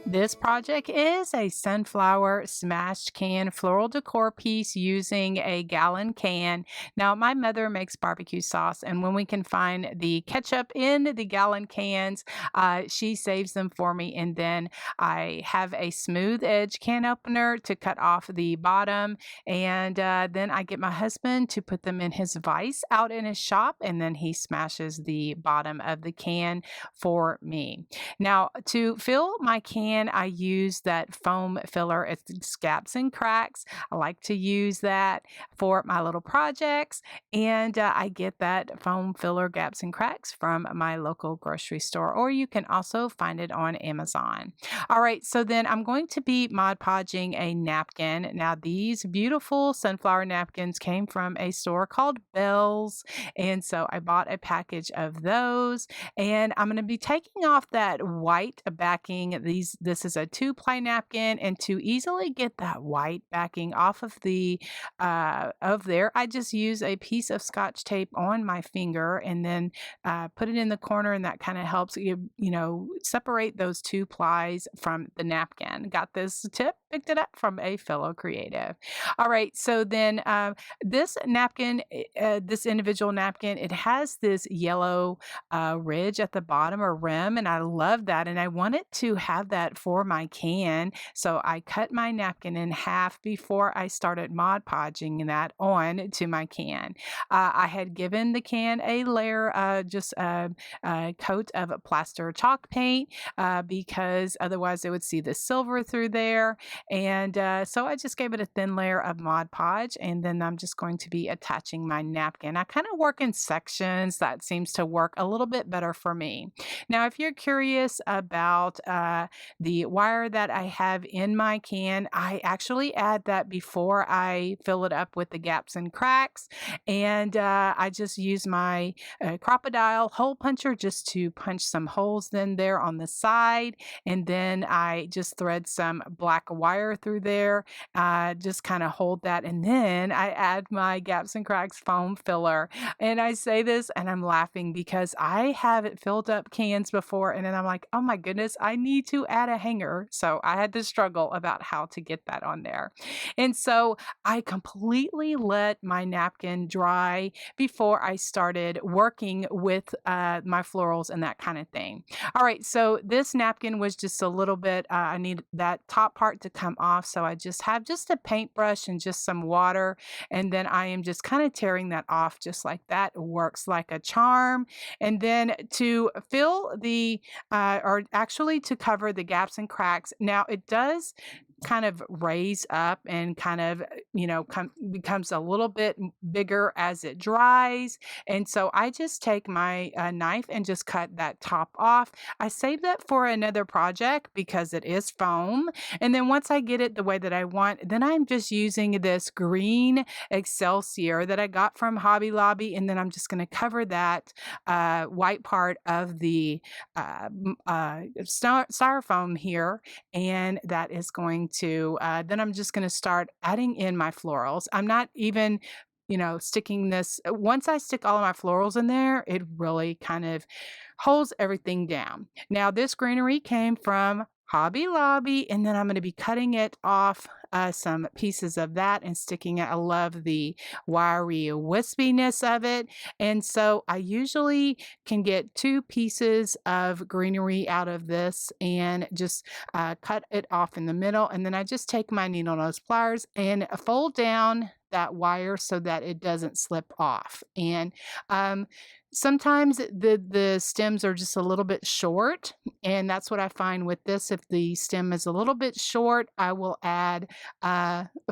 This project is a sunflower smashed can floral decor piece using a gallon can. Now, my mother makes barbecue sauce, and when we can find the ketchup in the gallon cans, she saves them for me. And then I have a smooth edge can opener to cut off the bottom. And then I get my husband to put them in his vise out in his shop, and then he smashes the bottom of the can for me. Now, to fill my can, I use that foam filler. It's gaps and cracks. I like to use that for my little projects, and I get that foam filler gaps and cracks from my local grocery store, or you can also find it on Amazon. All right, so then I'm going to be Mod Podging a napkin. Now, these beautiful sunflower napkins came from a store called Bell's, and so I bought a package of those, and I'm going to be taking off that white backing. This is a two-ply napkin, and to easily get that white backing off of the of there, I just use a piece of Scotch tape on my finger and then put it in the corner, and that kind of helps separate those two plies from the napkin. Got this tip, picked it up from a fellow creative. All right, so then this napkin, this individual napkin, it has this yellow ridge at the bottom or rim, and I love that. And I wanted to have that for my can, so I cut my napkin in half before I started Mod Podging that on to my can. I had given the can a layer, just a coat of plaster chalk paint, because otherwise it would see the silver through there. And so I just gave it a thin layer of Mod Podge, and then I'm just going to be attaching my napkin. I kind of work in sections. That seems to work a little bit better for me. Now, if you're curious about the wire that I have in my can, I actually add that before I fill it up with the gaps and cracks. And I just use my crocodile hole puncher just to punch some holes in there on the side. And then I just thread some black wire through there, just kind of hold that. And then I add my gaps and cracks foam filler. And I say this and I'm laughing because I haven't filled up cans before. And then I'm like, oh my goodness, I need to add a hanger. So I had to struggle about how to get that on there. And so I completely let my napkin dry before I started working with my florals and that kind of thing. All right, so this napkin was just a little bit, I need that top part to come off. So I just have just a paintbrush and just some water. And then I am just kind of tearing that off just like that. It works like a charm. And then to fill the, or actually to cover the gaps and cracks, now it does kind of raise up and kind of, becomes a little bit bigger as it dries. And so I just take my knife and just cut that top off. I save that for another project because it is foam. And then once I get it the way that I want, then I'm just using this green Excelsior that I got from Hobby Lobby. And then I'm just going to cover that white part of the styrofoam here, and that is going to, then I'm just going to start adding in my florals. I'm not even, sticking this, once I stick all of my florals in there, it really kind of holds everything down. Now, this greenery came from Hobby Lobby, and then I'm going to be cutting it off, some pieces of that and sticking it. I love the wiry wispiness of it. And so I usually can get two pieces of greenery out of this and just cut it off in the middle. And then I just take my needle nose pliers and fold down that wire so that it doesn't slip off. And sometimes the stems are just a little bit short, and that's what I find with this. If the stem is a little bit short, I will add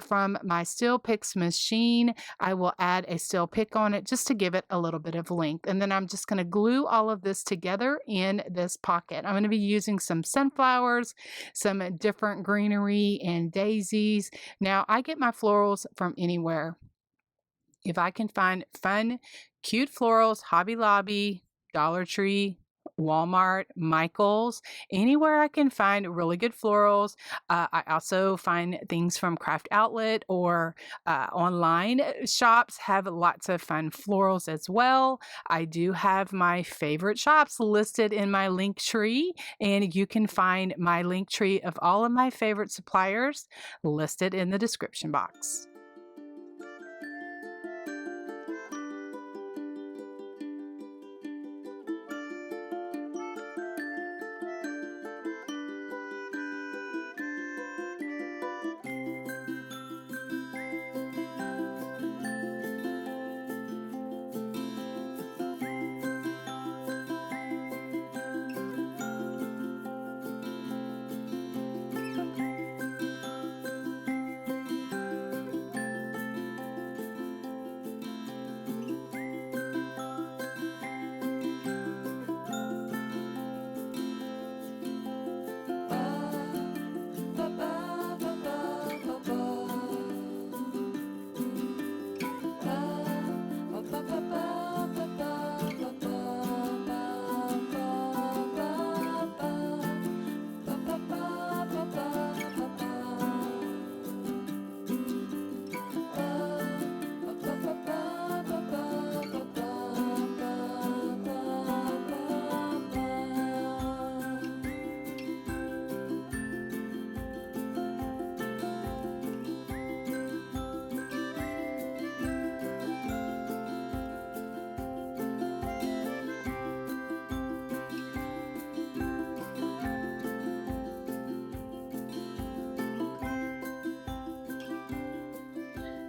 from my steel picks machine, I will add a steel pick on it just to give it a little bit of length. And then I'm just going to glue all of this together in this pocket. I'm going to be using some sunflowers, some different greenery and daisies. Now, I get my florals from anywhere. If I can find fun, cute florals, Hobby Lobby, Dollar Tree, Walmart, Michaels, anywhere I can find really good florals. I also find things from Craft Outlet or online shops have lots of fun florals as well. I do have my favorite shops listed in my link tree, and you can find my link tree of all of my favorite suppliers listed in the description box.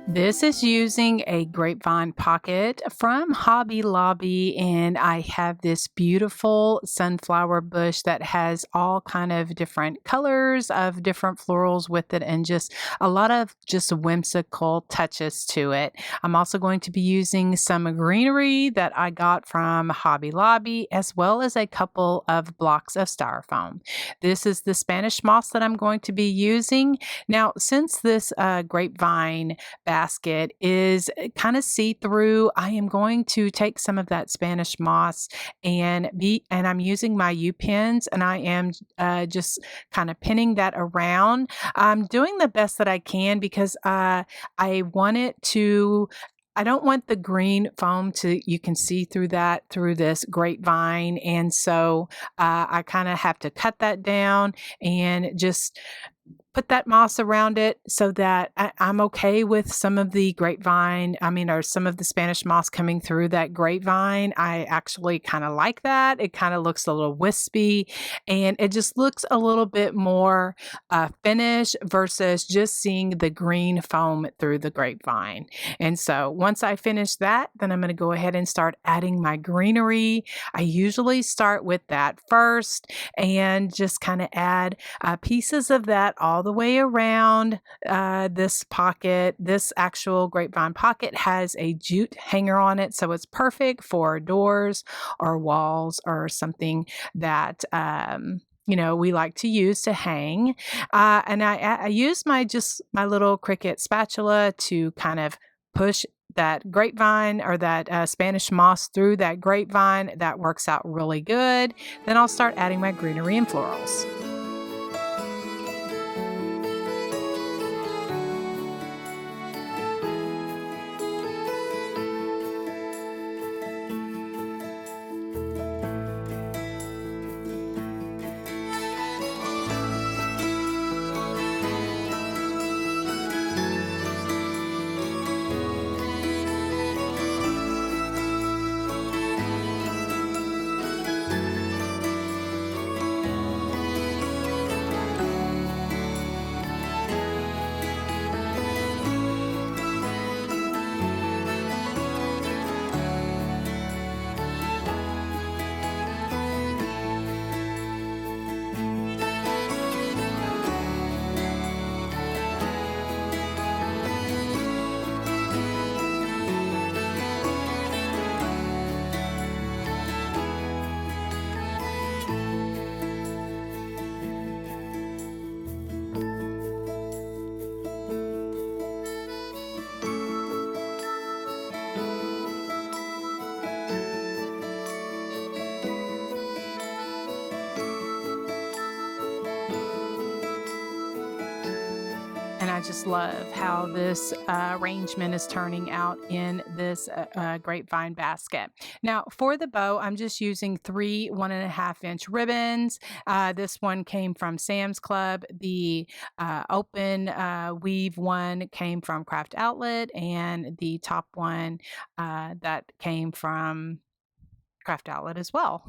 This is using a grapevine pocket from Hobby Lobby, and I have this beautiful sunflower bush that has all kind of different colors of different florals with it, and just a lot of just whimsical touches to it. I'm also going to be using some greenery that I got from Hobby Lobby, as well as a couple of blocks of styrofoam. This is the Spanish moss that I'm going to be using. Now, since this grapevine basket is kind of see-through, I am going to take some of that Spanish moss and I'm using my U-pins, and I am just kind of pinning that around. I'm doing the best that I can because I want it to I don't want the green foam to you can see through that through this grapevine, and so I kind of have to cut that down and just put that moss around it so that I'm okay with some of the grapevine, or some of the Spanish moss coming through that grapevine. I actually kind of like that. It kind of looks a little wispy, and it just looks a little bit more finished versus just seeing the green foam through the grapevine. And so once I finish that, then I'm going to go ahead and start adding my greenery. I usually start with that first and just kind of add pieces of that all the way around this pocket. This actual grapevine pocket has a jute hanger on it, so it's perfect for doors or walls or something that we like to use to hang. And I use my little Cricut spatula to kind of push that grapevine or that Spanish moss through that grapevine. That works out really good. Then I'll start adding my greenery and florals. just love how this arrangement is turning out in this grapevine basket. Now for the bow, I'm just using three 1.5-inch ribbons. This one came from Sam's Club. The open weave one came from Craft Outlet, and the top one that came from Craft Outlet as well.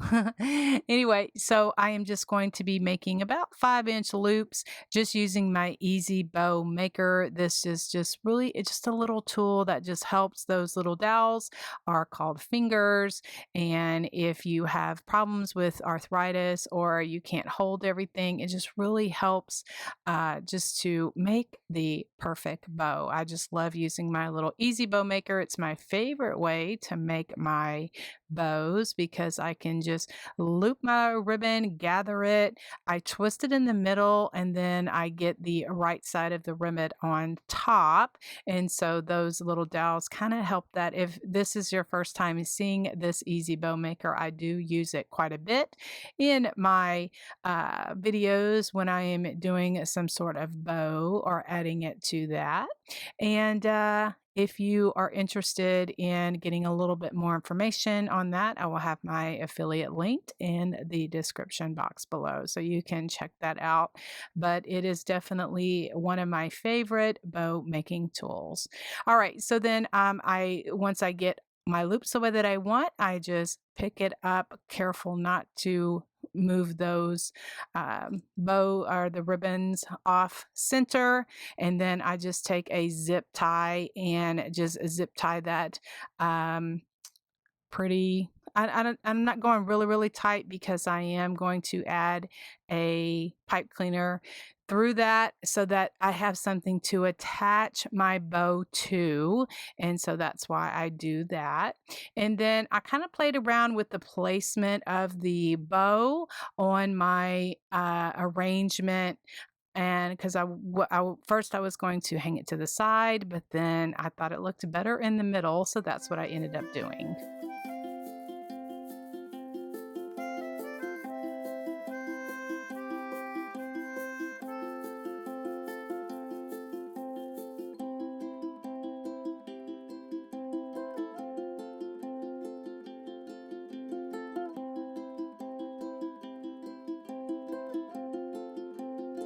Anyway, so I am just going to be making about 5-inch loops just using my easy bow maker. This is just really, it's just a little tool that just helps. Those little dowels are called fingers, and if you have problems with arthritis or you can't hold everything, it just really helps just to make the perfect bow. I just love using my little easy bow maker. It's my favorite way to make my bows because I can just loop my ribbon, gather it, I twist it in the middle, and then I get the right side of the ribbon on top. And so those little dowels kind of help that. If this is your first time seeing this easy bow maker, I do use it quite a bit in my videos when I am doing some sort of bow or adding it to that. And if you are interested in getting a little bit more information on that, I will have my affiliate linked in the description box below, so you can check that out. But it is definitely one of my favorite bow making tools. All right, so then once I get my loops the way that I want, I just pick it up, careful not to move those bow or the ribbons off center, and then I just take a zip tie and just zip tie that pretty. I'm not going really tight because I am going to add a pipe cleaner through that so that I have something to attach my bow to. And so that's why I do that. And then I kind of played around with the placement of the bow on my arrangement. And because first I was going to hang it to the side, but then I thought it looked better in the middle. So that's what I ended up doing.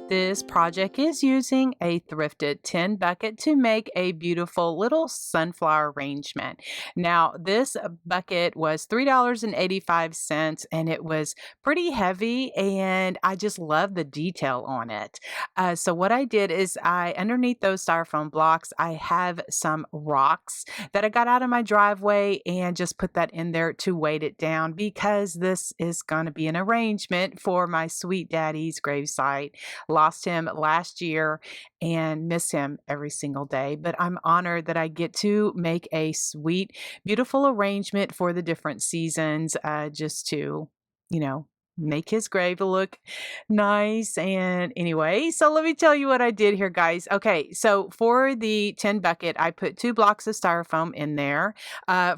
This project is using a thrifted tin bucket to make a beautiful little sunflower arrangement. Now, this bucket was $3.85 and it was pretty heavy, and I just love the detail on it. So what I did is underneath those styrofoam blocks, I have some rocks that I got out of my driveway and just put that in there to weight it down because this is going to be an arrangement for my sweet daddy's gravesite. Lost him last year and miss him every single day. But I'm honored that I get to make a sweet, beautiful arrangement for the different seasons, just to, make his grave look nice. And anyway, so let me tell you what I did here, guys. Okay, so for the tin bucket, I put 2 blocks of styrofoam in there.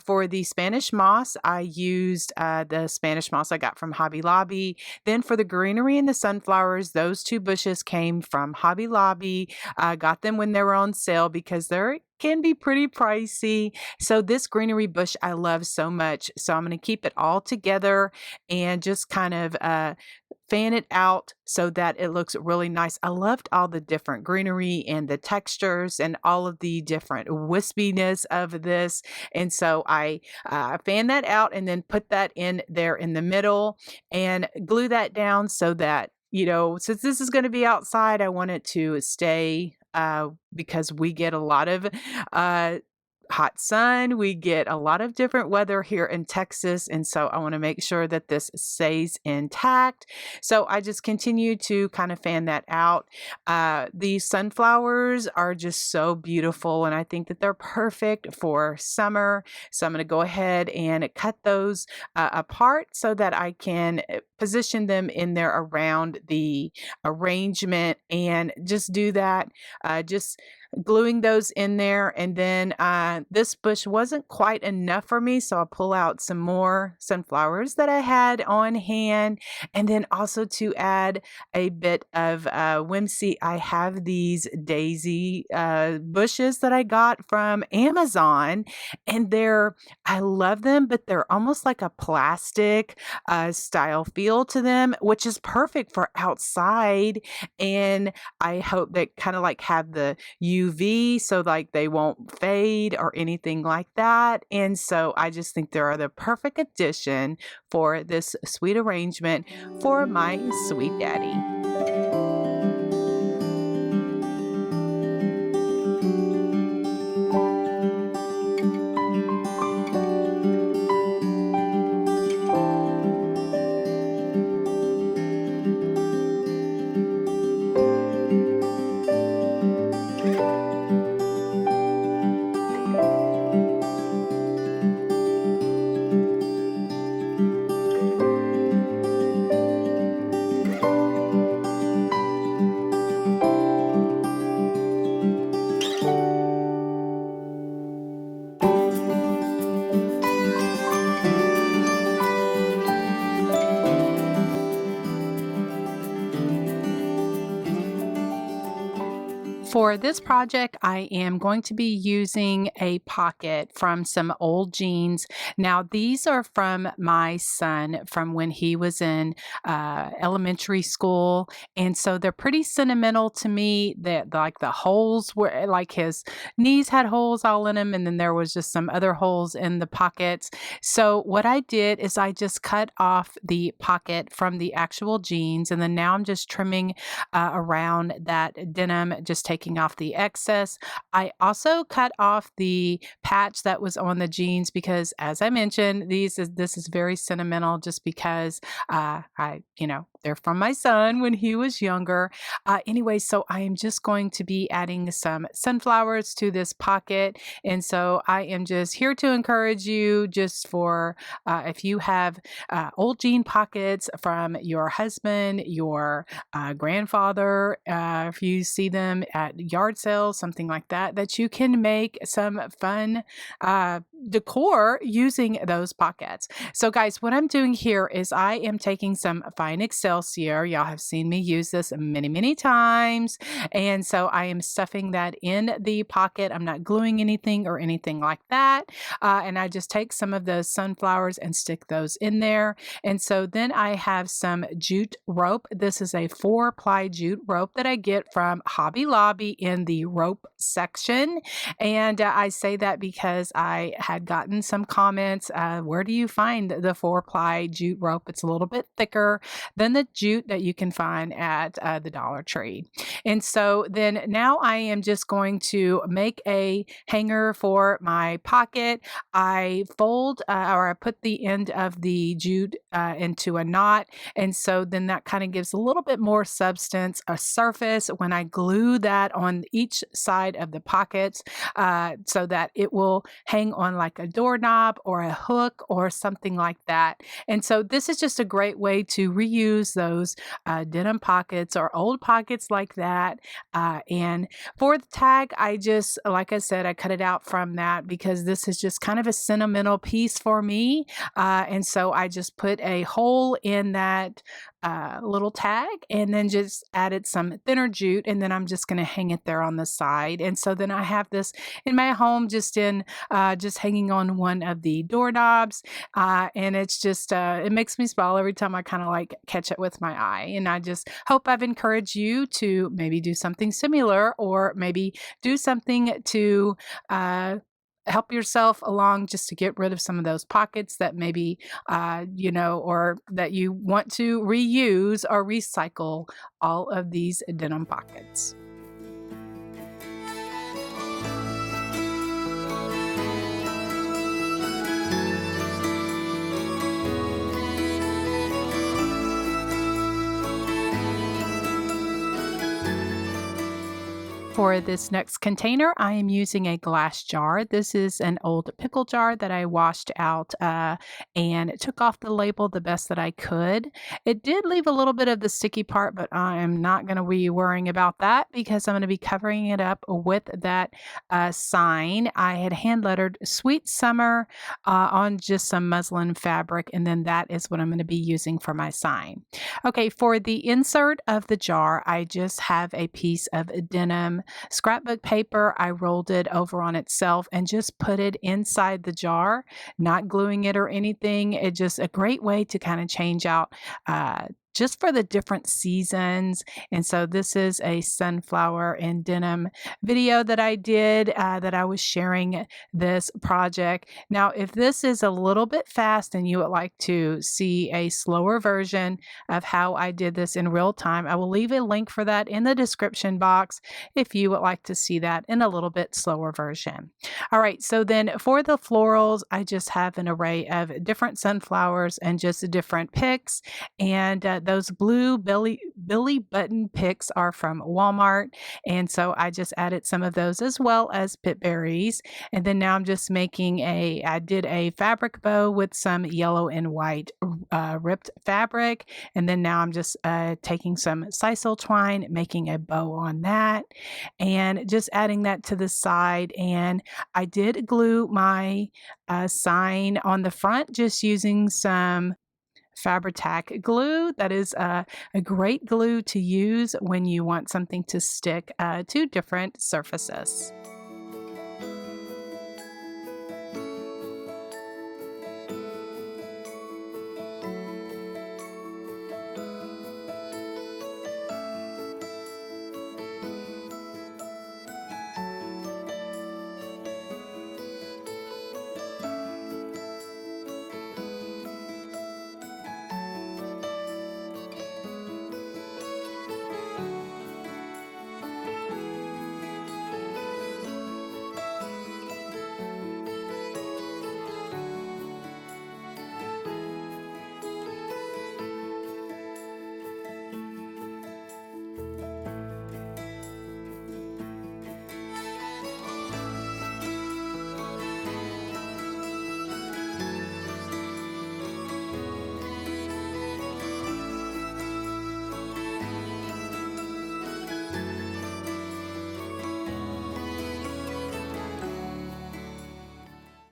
For the Spanish moss, I used the Spanish moss I got from Hobby Lobby. Then for the greenery and the sunflowers, those 2 bushes came from Hobby Lobby. I got them when they were on sale because they're can be pretty pricey. So this greenery bush I love so much. So I'm going to keep it all together and just kind of fan it out so that it looks really nice. I loved all the different greenery and the textures and all of the different wispiness of this. And so I fan that out and then put that in there in the middle and glue that down so that, since this is going to be outside, I want it to stay because we get a lot of hot sun. We get a lot of different weather here in Texas. And so I want to make sure that this stays intact. So I just continue to kind of fan that out. These sunflowers are just so beautiful. And I think that they're perfect for summer. So I'm going to go ahead and cut those apart so that I can position them in there around the arrangement and just do that. Just gluing those in there. And then this bush wasn't quite enough for me, so I'll pull out some more sunflowers that I had on hand. And then also to add a bit of whimsy, I have these daisy bushes that I got from Amazon, and I love them, but they're almost like a plastic style feel to them, which is perfect for outside. And I hope that kind of like have the UV so like they won't fade or anything like that. And so I just think they're the perfect addition for this sweet arrangement for my sweet daddy. For this project, I am going to be using a pocket from some old jeans. Now, these are from my son from when he was in elementary school. And so they're pretty sentimental to me. That like the holes were like his knees had holes all in them, and then there was just some other holes in the pockets. So what I did is I just cut off the pocket from the actual jeans, and then now I'm just trimming around that denim, just taking off the excess. I also cut off the patch that was on the jeans because, as I mentioned, this is very sentimental just because they're from my son when he was younger. Anyway, so I am just going to be adding some sunflowers to this pocket. And so I am just here to encourage you just for if you have old jean pockets from your husband, your grandfather, if you see them at yard sales, something like that, that you can make some fun decor using those pockets. So guys, what I'm doing here is I am taking some fine Excelsior. Y'all have seen me use this many, many times. And so I am stuffing that in the pocket. I'm not gluing anything or anything like that. And I just take some of those sunflowers and stick those in there. And so then I have some jute rope. This is a 4-ply jute rope that I get from Hobby Lobby in the rope section. And I say that because I had gotten some comments. Where do you find the 4-ply jute rope? It's a little bit thicker than the jute that you can find at the Dollar Tree. And so then now I am just going to make a hanger for my pocket. I fold or I put the end of the jute into a knot. And so then that kind of gives a little bit more substance, a surface when I glue that on each side of the pockets so that it will hang on like a doorknob or a hook or something like that. And so this is just a great way to reuse those denim pockets or old pockets like that. And for the tag, I just, like I said, I cut it out from that because this is just kind of a sentimental piece for me. And so I just put a hole in that little tag and then just added some thinner jute, and then I'm just going to hang it there on the side. And so then I have this in my home just hanging on one of the doorknobs, and it's just it makes me smile every time I kind of like catch it with my eye. And I just hope I've encouraged you to maybe do something similar or maybe do something to help yourself along just to get rid of some of those pockets that maybe, or that you want to reuse or recycle all of these denim pockets. For this next container, I am using a glass jar. This is an old pickle jar that I washed out and took off the label the best that I could. It did leave a little bit of the sticky part, but I am not going to be worrying about that because I'm going to be covering it up with that sign. I had hand lettered Sweet Summer on just some muslin fabric, and then that is what I'm going to be using for my sign. Okay, for the insert of the jar, I just have a piece of denim scrapbook paper. I rolled it over on itself and just put it inside the jar, not gluing it or anything. It's just a great way to kind of change out. Just for the different seasons. And so, this is a sunflower and denim video that I did that I was sharing this project. Now, if this is a little bit fast and you would like to see a slower version of how I did this in real time, I will leave a link for that in the description box if you would like to see that in a little bit slower version. All right, so then for the florals, I just have an array of different sunflowers and just different picks. And those blue Billy button picks are from Walmart. And so I just added some of those as well as pit berries. And then now I'm just making I did a fabric bow with some yellow and white ripped fabric. And then now I'm just taking some sisal twine, making a bow on that, and just adding that to the side. And I did glue my sign on the front just using some Fabri-Tac glue. That is a great glue to use when you want something to stick to different surfaces.